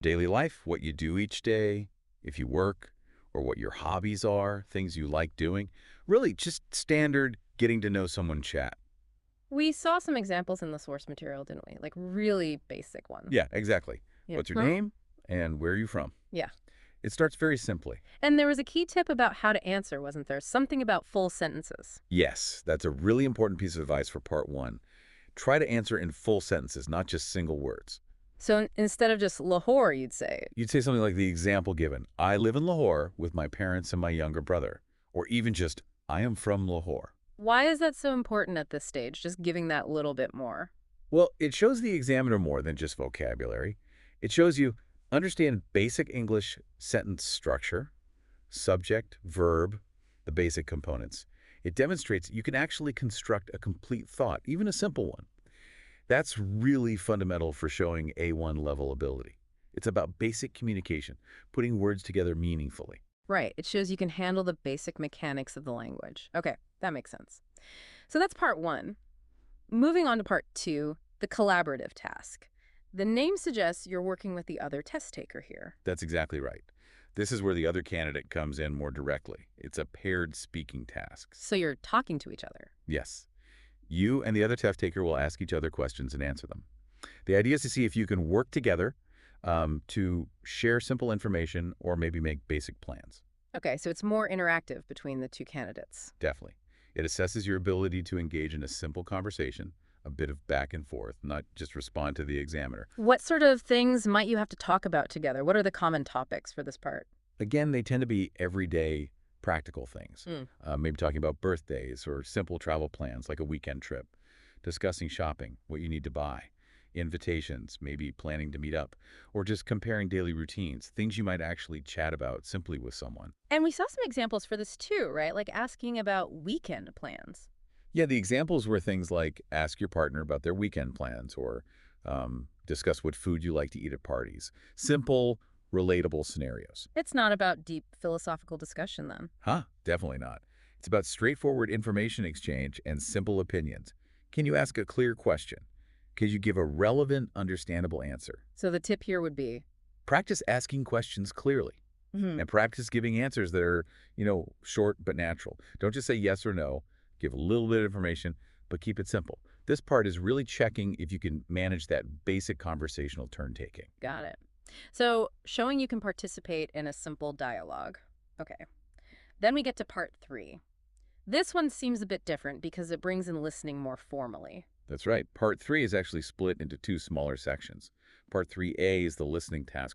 daily life, what you do each day, if you work, or what your hobbies are, things you like doing. Really, just standard getting to know someone chat. We saw some examples in the source material, didn't we? Like really basic ones. Yeah, exactly. Yeah. What's your name and where are you from? Yeah. It starts very simply. And there was a key tip about how to answer, wasn't there? Something about full sentences. Yes, that's a really important piece of advice for part one. Try to answer in full sentences, not just single words. So instead of just Lahore, you'd say, You'd say something like the example given, I live in Lahore with my parents and my younger brother. Or even just, I am from Lahore. why is that so important at this stage? Just giving that little bit more. Well, it shows the examiner more than just vocabulary. It shows you understand basic English sentence structure, subject, verb, the basic components. It demonstrates you can actually construct a complete thought, even a simple one. That's really fundamental for showing A1 level ability. It's about basic communication, putting words together meaningfully. Right. It shows you can handle the basic mechanics of the language. Okay, that makes sense. So that's part one. Moving on to part two, the collaborative task. The name suggests you're working with the other test taker here. That's exactly right. This is where the other candidate comes in more directly. It's a paired speaking task. So you're talking to each other. Yes. You and the other test taker will ask each other questions and answer them. The idea is to see if you can work together to share simple information or maybe make basic plans. Okay, so it's more interactive between the two candidates. Definitely. It assesses your ability to engage in a simple conversation, a bit of back and forth, not just respond to the examiner. What sort of things might you have to talk about together? What are the common topics for this part? Again, they tend to be everyday practical things. Mm. Maybe talking about birthdays or simple travel plans like a weekend trip, discussing shopping, what you need to buy, invitations, maybe planning to meet up, or just comparing daily routines, things you might actually chat about simply with someone. And we saw some examples for this too, right? Like asking about weekend plans. Yeah, the examples were things like ask your partner about their weekend plans or discuss what food you like to eat at parties. Simple, relatable scenarios. It's not about deep philosophical discussion then. Huh? Definitely not. It's about straightforward information exchange and simple opinions. Can you ask a clear question? Can you give a relevant, understandable answer? So the tip here would be, Practice asking questions clearly mhm, and practice giving answers that are, short but natural. Don't just say yes or no. Give a little bit of information, but keep it simple. This part is really checking if you can manage that basic conversational turn-taking. got it. So showing you can participate in a simple dialogue. Okay. Then we get to part three. This one seems a bit different because it brings in listening more formally. That's right. Part 3 is actually split into two smaller sections. Part 3A is the listening task.